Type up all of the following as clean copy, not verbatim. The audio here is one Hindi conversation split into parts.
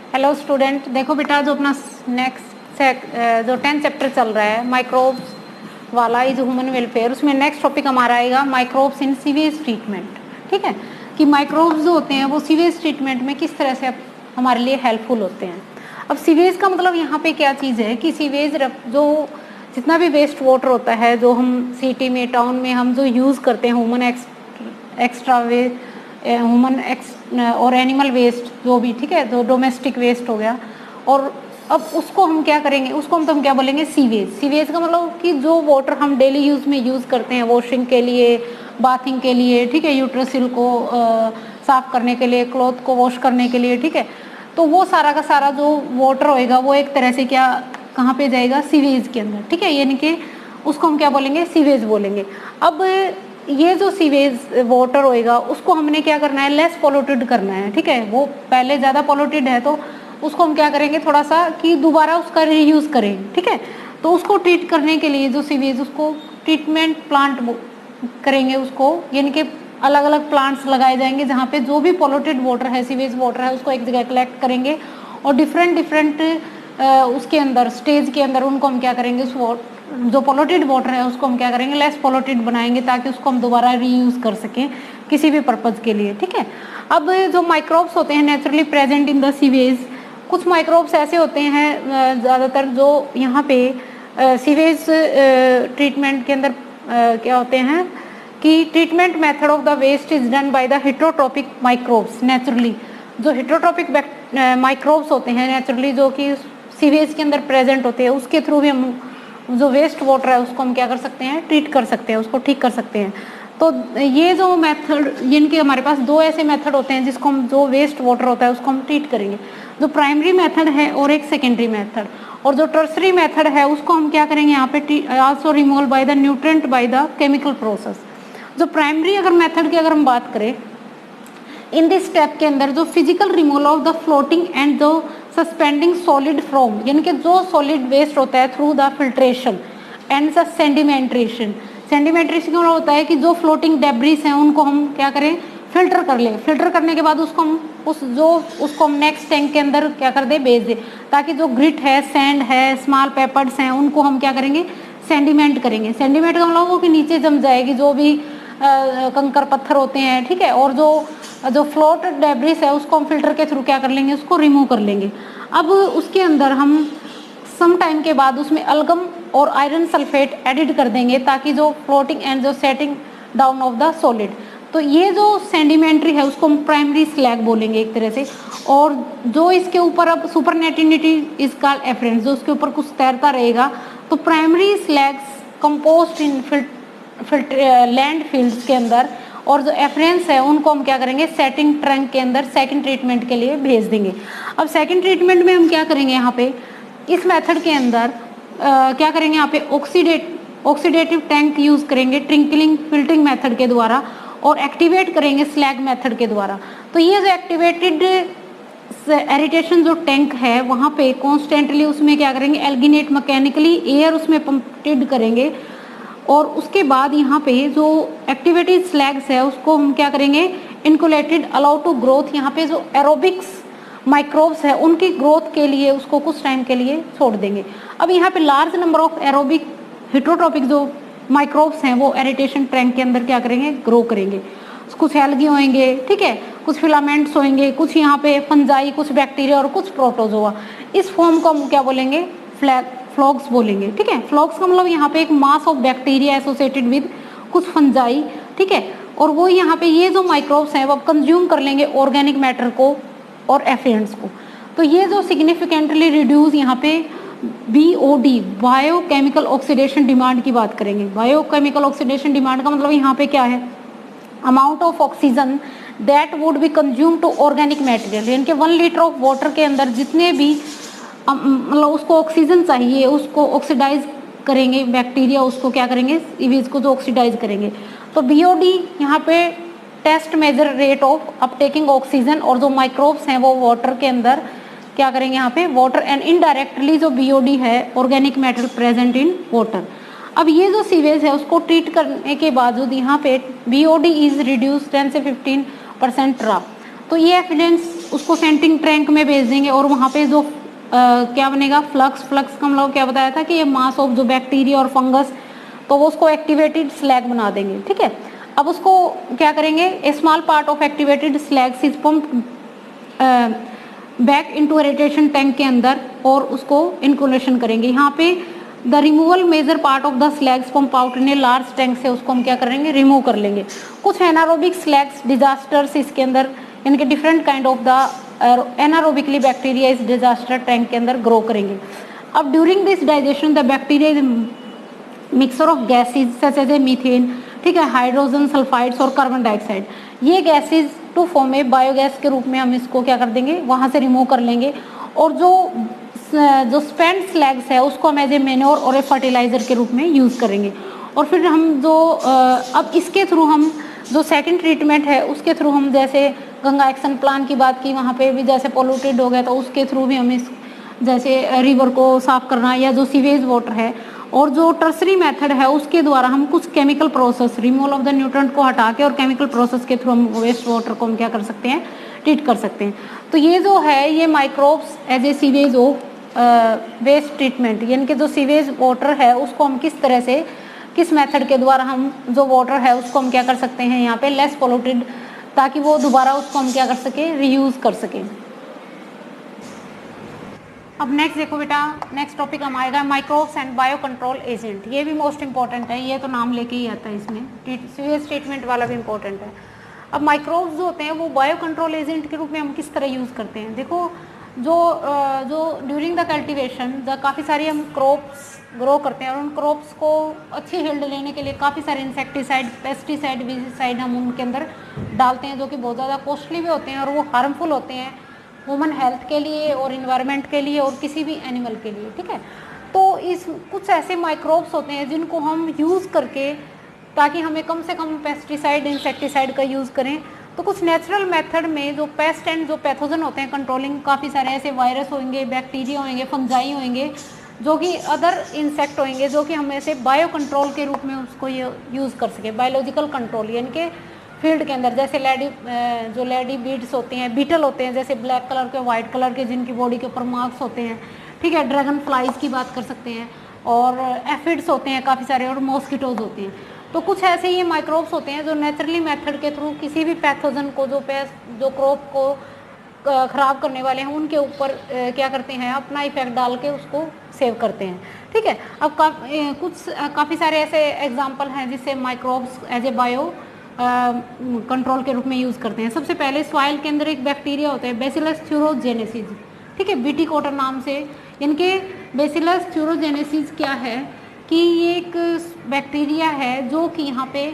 हेलो स्टूडेंट, देखो बेटा जो अपना नेक्स्ट जो 10th चैप्टर चल रहा है माइक्रोब्स वाला इज ह्यूमन वेलफेयर, उसमें नेक्स्ट टॉपिक हमारा आएगा माइक्रोब्स इन सीवेज ट्रीटमेंट। ठीक है कि माइक्रोब्स जो होते हैं वो सीवेज ट्रीटमेंट में किस तरह से हमारे लिए हेल्पफुल होते हैं। अब सीवेज का मतलब यहाँ पे क्या चीज़ है कि सीवेज जो जितना भी वेस्ट वाटर होता है जो हम सिटी में टाउन में हम जो यूज़ करते हैं ह्यूमन एक्स्ट्रा वे ह्यूमन और एनिमल वेस्ट जो भी, ठीक है, जो डोमेस्टिक वेस्ट हो गया, और अब उसको हम क्या करेंगे, उसको हम क्या बोलेंगे, सीवेज। सीवेज का मतलब कि जो वाटर हम डेली यूज़ में यूज़ करते हैं वॉशिंग के लिए, बाथिंग के लिए, ठीक है, यूटेंसिल को साफ करने के लिए, क्लॉथ को वॉश करने के लिए, ठीक है, तो वो सारा का सारा जो वाटर होएगा वो एक तरह से क्या कहाँ पे जाएगा, सीवेज के अंदर। ठीक है, यानी कि उसको हम क्या बोलेंगे, सीवेज बोलेंगे। अब ये जो सीवेज वाटर होएगा उसको हमने क्या करना है, लेस पोल्यूटेड करना है। ठीक है, वो पहले ज़्यादा पोल्यूटेड है तो उसको हम क्या करेंगे, थोड़ा सा कि दोबारा उसका रीयूज़ करें। ठीक है, तो उसको ट्रीट करने के लिए जो सीवेज, उसको ट्रीटमेंट प्लांट करेंगे उसको, यानी कि अलग अलग प्लांट्स लगाए जाएंगे जहाँ पे जो भी पोल्यूटेड वाटर है, सीवेज वाटर है, उसको एक जगह कलेक्ट करेंगे और डिफरेंट उसके अंदर स्टेज के अंदर उनको हम क्या करेंगे, उस जो पोल्यूटेड वाटर है उसको हम क्या करेंगे, लेस पोल्यूटेड बनाएंगे ताकि उसको हम दोबारा रीयूज़ कर सकें किसी भी पर्पज़ के लिए। ठीक है, अब जो माइक्रोब्स होते हैं naturally present in the sewage, कुछ माइक्रोब्स ऐसे होते हैं ज़्यादातर जो यहाँ पे सीवेज ट्रीटमेंट के अंदर क्या होते हैं कि treatment method of the waste is done by the heterotrophic microbes. Naturally जो हेट्रोट्रोपिक माइक्रोब्स होते हैं नेचुरली जो कि सीवेज के अंदर प्रेजेंट होते हैं, उसके थ्रू भी हम जो वेस्ट वाटर है उसको हम क्या कर सकते हैं, ट्रीट कर सकते हैं, उसको ठीक कर सकते हैं। तो ये जो मेथड, इनके हमारे पास दो ऐसे मेथड होते हैं जिसको हम, जो वेस्ट वाटर होता है उसको हम ट्रीट करेंगे, जो प्राइमरी मेथड है और एक सेकेंडरी मेथड, और जो टर्सरी मेथड है उसको हम क्या करेंगे यहाँ पे, also removal by the nutrient by the chemical process. जो प्राइमरी अगर मेथड की अगर हम बात करें, इन दिस स्टेप के अंदर जो physical removal of the floating and जो सस्पेंडिंग सॉलिड फ्रॉम, यानी कि जो सॉलिड वेस्ट होता है through the filtration and the sedimentation. Sedimentation का होता है कि जो फ्लोटिंग डेब्रिस हैं उनको हम क्या करें, फिल्टर कर लें। फिल्टर करने के बाद उसको हम उसको हम नेक्स्ट टैंक के अंदर क्या कर दें, भेज दें, ताकि जो ग्रिट है, सैंड है, स्मॉल पेपर्स हैं, उनको हम क्या करेंगे, सेंडिमेंट करेंगे। सेंडिमेंट का मतलब वो कि नीचे जम जाएगी जो भी कंकर पत्थर होते हैं। ठीक है, और जो फ्लोट डेब्रिस है उसको हम फिल्टर के थ्रू क्या कर लेंगे, उसको रिमूव कर लेंगे। अब उसके अंदर हम सम टाइम के बाद उसमें अल्गम और आयरन सल्फेट एडिड कर देंगे ताकि जो फ्लोटिंग एंड जो setting down of the solid, तो ये जो सेंडिमेंट्री है उसको हम प्राइमरी स्लैग बोलेंगे एक तरह से। और जो इसके ऊपर अब सुपरनेटिनिटी इज कॉल्ड एफरेंस, जो उसके ऊपर कुछ तैरता रहेगा, तो प्राइमरी स्लैग्स कंपोस्ट इन लैंड फील्ड्स के अंदर, और जो एफरेंस है उनको हम क्या करेंगे, सेटिंग ट्रंक के अंदर सेकंड ट्रीटमेंट के लिए भेज देंगे। अब सेकंड ट्रीटमेंट में हम क्या करेंगे, यहाँ पे इस मेथड के अंदर क्या करेंगे, यहाँ पे ऑक्सीडेटिव टैंक यूज करेंगे ट्रिंकलिंग फिल्टरिंग मेथड के द्वारा, और एक्टिवेट करेंगे स्लैग मेथड के द्वारा। तो ये जो एक्टिवेटेड एरिटेशन जो टैंक है वहाँ पे कॉन्स्टेंटली उसमें क्या करेंगे, एल्गिनेट मैकेनिकली एयर उसमें पंप्ड करेंगे, और उसके बाद यहाँ पे जो एक्टिवेटेड स्लैग्स है उसको हम क्या करेंगे, इनकुलेटेड अलाउ टू ग्रोथ। यहाँ पे जो एरोबिक्स माइक्रोब्स है उनकी ग्रोथ के लिए उसको कुछ टाइम के लिए छोड़ देंगे। अब यहाँ पे large number of aerobic heterotrophic जो माइक्रोब्स हैं वो एरिटेशन टैंक के अंदर क्या करेंगे, ग्रो करेंगे। कुछ एल्गी होंगे, ठीक है, कुछ फिलामेंट्स होंगे, कुछ यहाँ पे फंजाई, कुछ बैक्टीरिया और कुछ प्रोटोजोआ। इस फॉर्म को हम क्या बोलेंगे, फ्लॉग्स बोलेंगे। ठीक है, फ्लॉग्स का मतलब यहाँ पे एक mass of bacteria associated with कुछ फंजाई। ठीक है, और वो यहाँ पे ये जो माइक्रोब्स हैं वो अब कंज्यूम कर लेंगे ऑर्गेनिक मैटर को और एफिएंट्स को। तो ये जो सिग्निफिकेंटली रिड्यूस यहाँ पे BOD बायोकेमिकल ऑक्सीडेशन डिमांड की बात करेंगे। बायोकेमिकल ऑक्सीडेशन डिमांड का मतलब यहाँ पे क्या है, amount of oxygen that would be consume to organic material, यानी कि 1 लीटर ऑफ वाटर के अंदर जितने भी मतलब उसको ऑक्सीजन चाहिए उसको ऑक्सीडाइज करेंगे बैक्टीरिया, उसको क्या करेंगे, सीवेज को जो ऑक्सीडाइज करेंगे। तो BOD यहाँ पे test measure rate of uptaking oxygen, और जो माइक्रोब्स हैं वो वाटर के अंदर क्या करेंगे, यहाँ पे वाटर एंड इनडायरेक्टली जो BOD है organic matter present in water. अब ये जो सीवेज है उसको ट्रीट करने के बावजूद यहाँ पे BOD इज रिड्यूस 10 से 15% ड्रॉप। तो ये एविडेंस उसको सेंटिंग टैंक में भेज देंगे और वहाँ पे जो क्या बनेगा, फ्लक्स का मतलब क्या बताया था कि ये मास ऑफ जो बैक्टीरिया और फंगस, तो वो उसको एक्टिवेटेड स्लैग बना देंगे। ठीक है, अब उसको क्या करेंगे, a small part of activated sludge is pumped back into aeration tank के अंदर और उसको इनकुलेशन करेंगे। यहाँ पे the removal major part of the sludges pumped out in a large tank से उसको हम क्या करेंगे, रिमूव कर लेंगे। कुछ एनारोबिक स्लैग्स डिजास्टर्स इसके अंदर, इनके different kind of the anaerobically bacteria इस डिजास्टर टैंक के अंदर ग्रो करेंगे। अब during this digestion the bacteria is mixture of gases such as a methane, ठीक है, हाइड्रोजन सल्फाइड्स और कार्बन डाइऑक्साइड, ये gases to form a biogas के रूप में हम इसको क्या कर देंगे, वहाँ से रिमूव कर लेंगे। और जो स्पेंट स्लैग्स है उसको हम एज ए मेन्योर और ए फर्टिलाइजर के रूप में यूज़ करेंगे। और फिर हम जो अब इसके थ्रू हम जो सेकंड ट्रीटमेंट है उसके थ्रू हम, जैसे गंगा एक्शन प्लान की बात की, वहाँ पे भी जैसे पोल्यूटेड हो गया तो उसके थ्रू भी हम इस जैसे रिवर को साफ करना या जो सीवेज वाटर है, और जो टर्सरी मेथड है उसके द्वारा हम कुछ chemical process, removal of the nutrient को हटा के और केमिकल प्रोसेस के थ्रू हम वेस्ट वाटर को हम क्या कर सकते हैं, ट्रीट कर सकते हैं। तो ये जो है ये microbes as a sewage of waste treatment, यानी कि जो सीवेज वाटर है उसको हम किस तरह से, किस मेथड के द्वारा हम जो वाटर है उसको हम क्या कर सकते हैं यहाँ पे लेस पोल्यूटेड, ताकि वो दोबारा उसको हम क्या कर सके, रीयूज कर सकें। अब नेक्स्ट देखो बेटा, नेक्स्ट टॉपिक हम आएगा microbes and bio control agent. ये भी मोस्ट इंपॉर्टेंट है, ये तो नाम लेके ही आता है इसमें, सीवेज ट्रीटमेंट वाला भी इंपॉर्टेंट है। अब माइक्रोब्स जो होते हैं वो बायो कंट्रोल एजेंट के रूप में हम किस तरह यूज़ करते हैं। देखो जो ड्यूरिंग द कल्टीवेशन काफ़ी सारी हम क्रॉप्स ग्रो करते हैं और उन क्रॉप्स को अच्छी हिल्ड लेने के लिए काफ़ी सारे इंसेक्टिसाइड, पेस्टिसाइड, विजिसाइड हम उनके अंदर डालते हैं, जो कि बहुत ज़्यादा कॉस्टली भी होते हैं और वो हार्मफुल होते हैं ह्यूमन हेल्थ के लिए और इन्वायरमेंट के लिए और किसी भी एनिमल के लिए। ठीक है, तो इस कुछ ऐसे माइक्रोब्स होते हैं जिनको हम यूज़ करके, ताकि हमें कम से कम पेस्टिसाइड, इंसेक्टिसाइड का यूज़ करें, तो कुछ नेचुरल मेथड में जो पेस्ट एंड जो पैथोजन होते हैं कंट्रोलिंग, काफ़ी सारे ऐसे वायरस होंगे, बैक्टीरिया होंगे, फंजाई होंगे, जो कि अदर इंसेक्ट होंगे, जो कि हम ऐसे बायो कंट्रोल के रूप में उसको यूज़ कर सके, बायोलॉजिकल कंट्रोल, यानी कि फील्ड के अंदर। जैसे जो लेडी बीड्स होते हैं, बीटल होते हैं, जैसे ब्लैक कलर के, वाइट कलर के, जिनकी बॉडी के ऊपर मार्क्स होते हैं। ठीक है, ड्रैगन फ्लाइज की बात कर सकते हैं, और एफिड्स होते हैं काफ़ी सारे, और मॉस्किटोज होते हैं। तो कुछ ऐसे ये माइक्रोब्स होते हैं जो नेचुरली मेथड के थ्रू किसी भी पैथोजन को, जो क्रॉप को ख़राब करने वाले हैं, उनके ऊपर क्या करते हैं, अपना इफेक्ट डाल के उसको सेव करते हैं। ठीक है, अब काफ़ी सारे ऐसे एग्जाम्पल हैं जिससे microbes as a bio control के रूप में यूज़ करते हैं। सबसे पहले सॉइल के अंदर एक बैक्टीरिया होता है बेसिलस थ्यूरोजेनेसिस, ठीक है, बीटी कॉटन नाम से। इनके बेसिलस थ्यूरोजेनेसिस क्या है कि ये एक बैक्टीरिया है जो कि यहाँ पे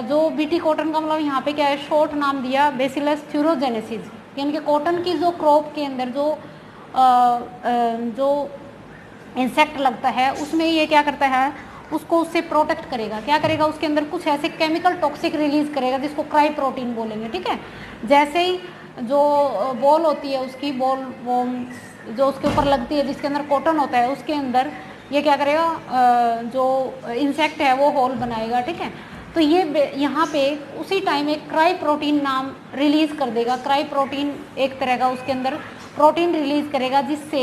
जो बीटी कॉटन का मतलब यहाँ पे क्या है, शॉर्ट नाम दिया बेसिलस थ्यूरोजेनेसिस, यानी कि कॉटन की जो क्रॉप के अंदर जो इंसेक्ट लगता है उसमें ये क्या करता है, उसको उससे प्रोटेक्ट करेगा। क्या करेगा, उसके अंदर कुछ ऐसे केमिकल टॉक्सिक रिलीज करेगा जिसको क्राई प्रोटीन बोलेंगे। ठीक है, जैसे ही जो बॉल होती है उसकी बॉल वो जो उसके ऊपर लगती है जिसके अंदर कॉटन होता है, उसके अंदर ये क्या करेगा, जो इंसेक्ट है वो होल बनाएगा। ठीक है, तो ये यहाँ पे उसी टाइम एक क्राई प्रोटीन नाम रिलीज कर देगा। क्राई प्रोटीन एक तरह का उसके अंदर प्रोटीन रिलीज करेगा जिससे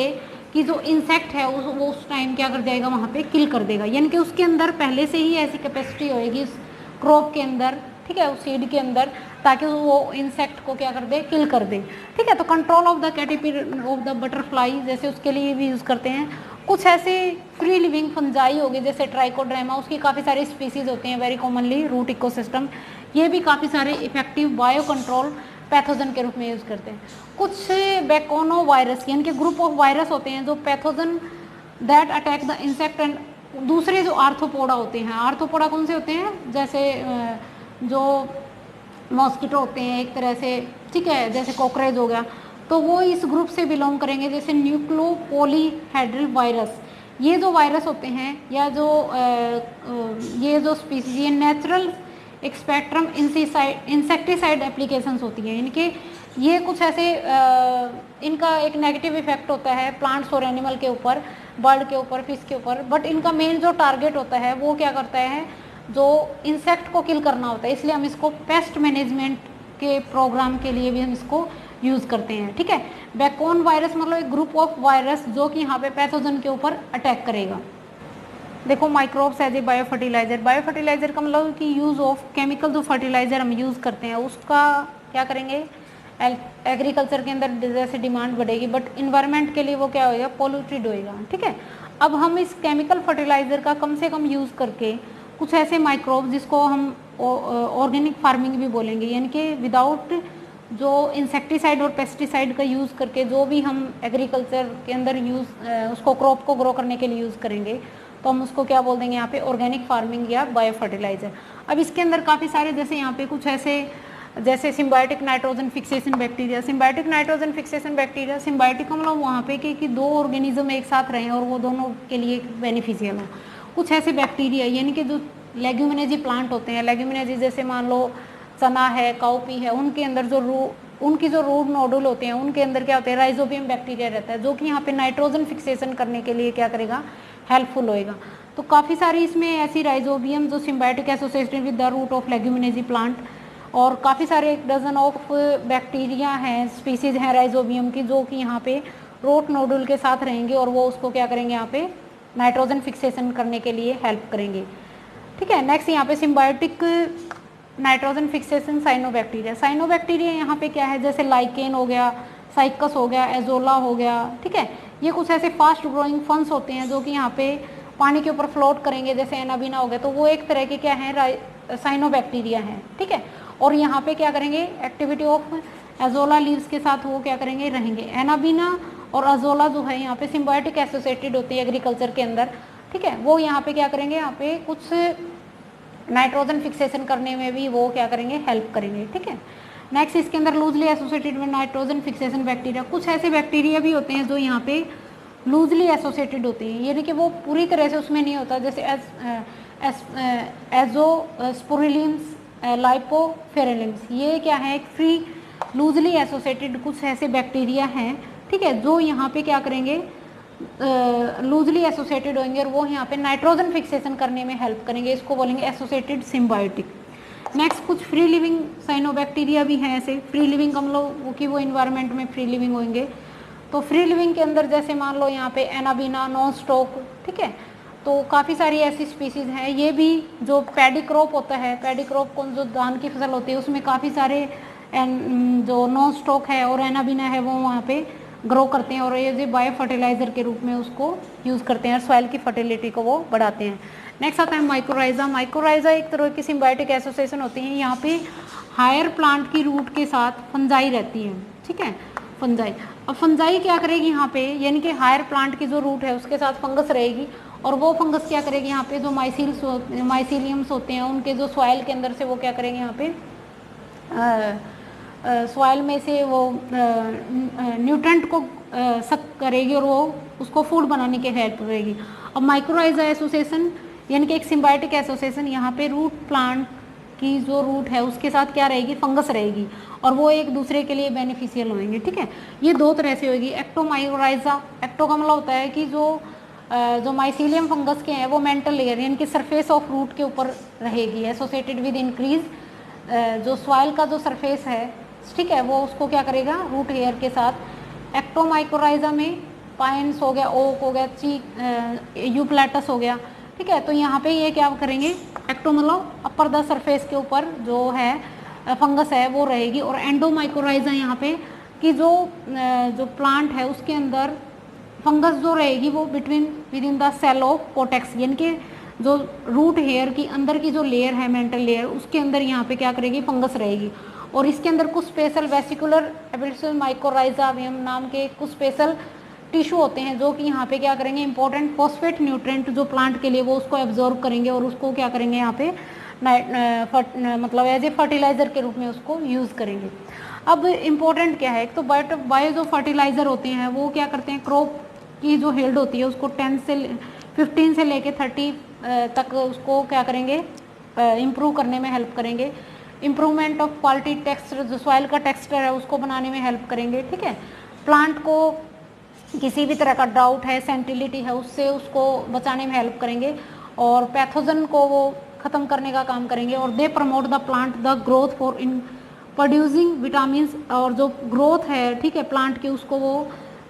कि जो इंसेक्ट है वो उस टाइम क्या कर जाएगा, वहाँ पे किल कर देगा। यानी कि उसके अंदर पहले से ही ऐसी कैपेसिटी होएगी इस क्रॉप के अंदर, ठीक है, उस सीड के अंदर, ताकि वो इंसेक्ट को क्या कर दे, किल कर दे। ठीक है, तो control of the caterpillar of the butterfly जैसे उसके लिए भी यूज़ करते हैं। कुछ ऐसे फ्री लिविंग फंजाई हो गए जैसे ट्राइकोड्रामा, उसकी काफ़ी सारी स्पीसीज होते हैं, वेरी कॉमनली रूट इकोसिस्टम, ये भी काफ़ी सारे इफेक्टिव बायो कंट्रोल पैथोजन के रूप में यूज़ करते हैं। कुछ बैकोनो वायरस यानी कि ग्रुप ऑफ वायरस होते हैं जो pathogen that attack the insect and दूसरे जो आर्थ्रोपोडा होते हैं। आर्थ्रोपोडा कौन से होते हैं, जैसे जो मॉस्किटो होते हैं एक तरह से, ठीक है, जैसे कॉकरेज हो गया, तो वो इस ग्रुप से बिलोंग करेंगे। जैसे न्यूक्लियोपॉलीहेड्रल वायरस, ये जो वायरस होते हैं या जो ये जो स्पीसीज, ये नेचुरल एक्सपेक्ट्रम इंसेक्टिसाइड एप्लीकेशंस होती हैं। इनके ये कुछ ऐसे इनका एक नेगेटिव इफेक्ट होता है प्लांट्स और एनिमल के ऊपर, बर्ड के ऊपर, फिश के ऊपर, बट इनका मेन जो टारगेट होता है वो क्या करता है, जो इंसेक्ट को किल करना होता है। इसलिए हम इसको पेस्ट मैनेजमेंट के प्रोग्राम के लिए भी हम इसको यूज़ करते हैं, ठीक है। बैकबोन वायरस मतलब एक ग्रुप ऑफ वायरस जो कि यहाँ पे पैथोजन के ऊपर अटैक करेगा। देखो microbes as a bio fertiliser, bio fertiliser का मतलब कि यूज़ ऑफ केमिकल जो फर्टिलाइजर हम यूज़ करते हैं उसका क्या करेंगे, एग्रीकल्चर के अंदर जैसे डिमांड बढ़ेगी बट इन्वायरमेंट के लिए वो क्या होएगा, पोल्यूटेड होएगा, ठीक है। अब हम इस केमिकल फर्टिलाइजर का कम से कम यूज़ करके कुछ ऐसे माइक्रोब जिसको हम ऑर्गेनिक फार्मिंग भी बोलेंगे, यानी कि विदाउट जो इंसेक्टिसाइड और पेस्टिसाइड का यूज़ करके जो भी हम एग्रीकल्चर के अंदर उसको क्रॉप को ग्रो करने के लिए यूज़ करेंगे तो हम उसको क्या बोल देंगे यहाँ पे, ऑर्गेनिक फार्मिंग या बायो फर्टिलाइजर। अब इसके अंदर काफ़ी सारे जैसे यहाँ पे कुछ ऐसे जैसे symbiotic nitrogen fixation bacteria, symbiotic nitrogen fixation bacteria, symbiotic का मतलब वहाँ पे कि दो ऑर्गेनिज्म एक साथ रहें और वो दोनों के लिए बेनिफिशियल हो। कुछ ऐसे बैक्टीरिया यानी कि जो लेग्यूमिनेजी प्लांट होते हैं, लेग्यूमिनेजी जैसे मान लो चना है, काउपी है, उनके अंदर उनकी जो रूट नोडुल होते हैं उनके अंदर क्या होते हैं, राइजोबियम बैक्टीरिया रहता है जो कि यहाँ पे नाइट्रोजन फिक्सेशन करने के लिए क्या करेगा, हेल्पफुल होएगा। तो काफ़ी सारी इसमें ऐसी राइजोबियम जो symbiotic associated with the root of leguminosae plant, और काफ़ी सारे एक डजन ऑफ बैक्टीरिया हैं, स्पीसीज हैं राइजोबियम की जो कि यहाँ पे रूट नोडुल के साथ रहेंगे और वो उसको क्या करेंगे, यहाँ पे नाइट्रोजन फिक्सेशन करने के लिए हेल्प करेंगे, ठीक है। नेक्स्ट यहाँ पे symbiotic nitrogen fixation cyanobacteria, cyanobacteria यहाँ पे क्या है, जैसे लाइकेन हो गया, साइकस हो गया, एजोला हो गया, ठीक है। ये कुछ ऐसे फास्ट ग्रोइंग फंस होते हैं जो कि यहाँ पे पानी के ऊपर फ्लोट करेंगे, जैसे एनाबीना हो गया, तो वो एक तरह के क्या है, साइनोबैक्टीरिया हैं, ठीक है। और यहाँ पे क्या करेंगे, एक्टिविटी ऑफ एजोला लीव्स के साथ वो क्या करेंगे, रहेंगे। एनाबीना और अजोला जो है यहाँ पे सिम्बायोटिक एसोसिएटेड होते हैं एग्रीकल्चर के अंदर, ठीक है। वो यहाँ पे क्या करेंगे, यहाँ पे कुछ नाइट्रोजन फिक्सेशन करने में भी वो क्या करेंगे, हेल्प करेंगे, ठीक है। नेक्स्ट इसके अंदर loosely associated with nitrogen fixation bacteria, कुछ ऐसे बैक्टीरिया भी होते हैं जो यहाँ पे लूजली एसोसिएटेड होते हैं, यानी कि वो पूरी तरह से उसमें नहीं होता, जैसे एजोस्पोरिलियम्स, लाइपोफेरेलिम्स, ये क्या है, फ्री लूजली एसोसिएटेड कुछ ऐसे बैक्टीरिया हैं, ठीक है, जो यहाँ पे क्या करेंगे, लूजली एसोसिएटेड होंगे और वो यहाँ पे नाइट्रोजन फिक्सेशन करने में हेल्प करेंगे, इसको बोलेंगे एसोसिएटेड सिम्बायोटिक। नेक्स्ट कुछ फ्री लिविंग साइनोबैक्टीरिया भी हैं ऐसे, फ्री लिविंग हम लोग कि वो इन्वायरमेंट में फ्री लिविंग होंगे, तो फ्री लिविंग के अंदर जैसे मान लो यहाँ पे एनाबीना, नॉन स्टॉक, ठीक है। तो काफ़ी सारी ऐसी स्पीसीज हैं, ये भी जो पैडी क्रॉप होता है, पैडी क्रॉप को जो धान की फसल होती है उसमें काफ़ी सारे जो नॉन स्टॉक है और एनाबीना है वो वहाँ पे ग्रो करते हैं और ये जो बायो फर्टिलाइजर के रूप में उसको यूज़ करते हैं और सॉइल की फर्टिलिटी को वो बढ़ाते हैं। नेक्स्ट आता है माइक्रोराइजा, माइक्रोराइजा एक तरह की सिम्बायोटिक एसोसिएशन होती है, यहाँ पे हायर प्लांट की रूट के साथ फंजाई रहती है, ठीक है, फंजाई। अब फंजाई क्या करेगी यहाँ पे, यानी कि हायर प्लांट की जो रूट है उसके साथ फंगस रहेगी और वो फंगस क्या करेगी, यहाँ पे जो माइसीलियम्स होते हैं उनके जो सॉइल के अंदर से वो क्या करेंगे, यहाँ पे सॉइल में से वो न्यूट्रेंट को सक करेगी और वो उसको फूड बनाने के हेल्प करेगी। अब माइक्रोराइजा एसोसिएशन यानी कि एक सिम्बायोटिक एसोसिएशन, यहाँ पे रूट प्लांट की जो रूट है उसके साथ क्या रहेगी, फंगस रहेगी और वो एक दूसरे के लिए बेनिफिशियल होंगे, ठीक है। ये दो तरह से होगी। एक्टोमाइक्रोराइजा, एक्टो का मतलब होता है कि जो माइसीलियम फंगस के हैं वो मेंटल लेयर यानी कि सरफेस ऑफ रूट के ऊपर रहेगी, एसोसिएटेड विद इंक्रीज जो सॉइल का जो सरफेस है, ठीक है, वो उसको क्या करेगा, रूट हेयर के साथ। एक्टोमाइक्रोराइजा में पाइन्स हो गया, ओक हो गया, यूप्लेटस हो गया, ठीक है। तो यहाँ पे ये क्या करेंगे, एक्टो मतलब अपर द सरफेस के ऊपर जो है फंगस है वो रहेगी और एंडोमाइक्रोराइजा यहाँ पे कि जो प्लांट है उसके अंदर फंगस जो रहेगी वो within the cell of cortex, यानी कि जो रूट हेयर की अंदर की जो लेयर है, मेंटल लेयर, उसके अंदर यहाँ पे क्या करेगी, फंगस रहेगी और इसके अंदर कुछ स्पेशल वेसिकुलर एपिथेलियल माइक्रोराइजा नाम के कुछ स्पेशल टिश्यू होते हैं जो कि यहाँ पे क्या करेंगे, इंपॉर्टेंट फॉस्फेट न्यूट्रेंट जो प्लांट के लिए वो उसको एब्जॉर्ब करेंगे और उसको क्या करेंगे, यहाँ पे मतलब एज ए फर्टिलाइजर के रूप में उसको यूज़ करेंगे। अब इम्पोर्टेंट क्या है, एक तो बायो जो फर्टिलाइजर होते हैं वो क्या करते हैं, क्रॉप की जो हेल्ड होती है उसको 15 से लेके 30 तक उसको क्या करेंगे, इम्प्रूव करने में हेल्प करेंगे। इम्प्रूवमेंट ऑफ क्वालिटी टेक्सचर, जो सॉइल का टेक्सचर है उसको बनाने में हेल्प करेंगे, ठीक है। प्लांट को किसी भी तरह का डाउट है, सेंटिलिटी है, उससे उसको बचाने में हेल्प करेंगे और पैथोजन को वो ख़त्म करने का काम करेंगे और they promote the plant the growth for in producing vitamin और जो ग्रोथ है, ठीक है, प्लांट की, उसको वो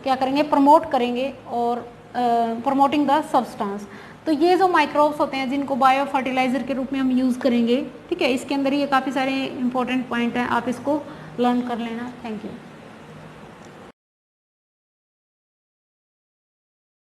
क्या करेंगे, प्रमोट करेंगे और प्रमोटिंग द सब्सटेंस। तो ये जो माइक्रोब्स होते हैं जिनको बायो फर्टिलाइजर के रूप में हम यूज़ करेंगे, ठीक है, इसके अंदर ये काफ़ी सारे इंपॉर्टेंट पॉइंट हैं, आप इसको लर्न कर लेना। Thank you.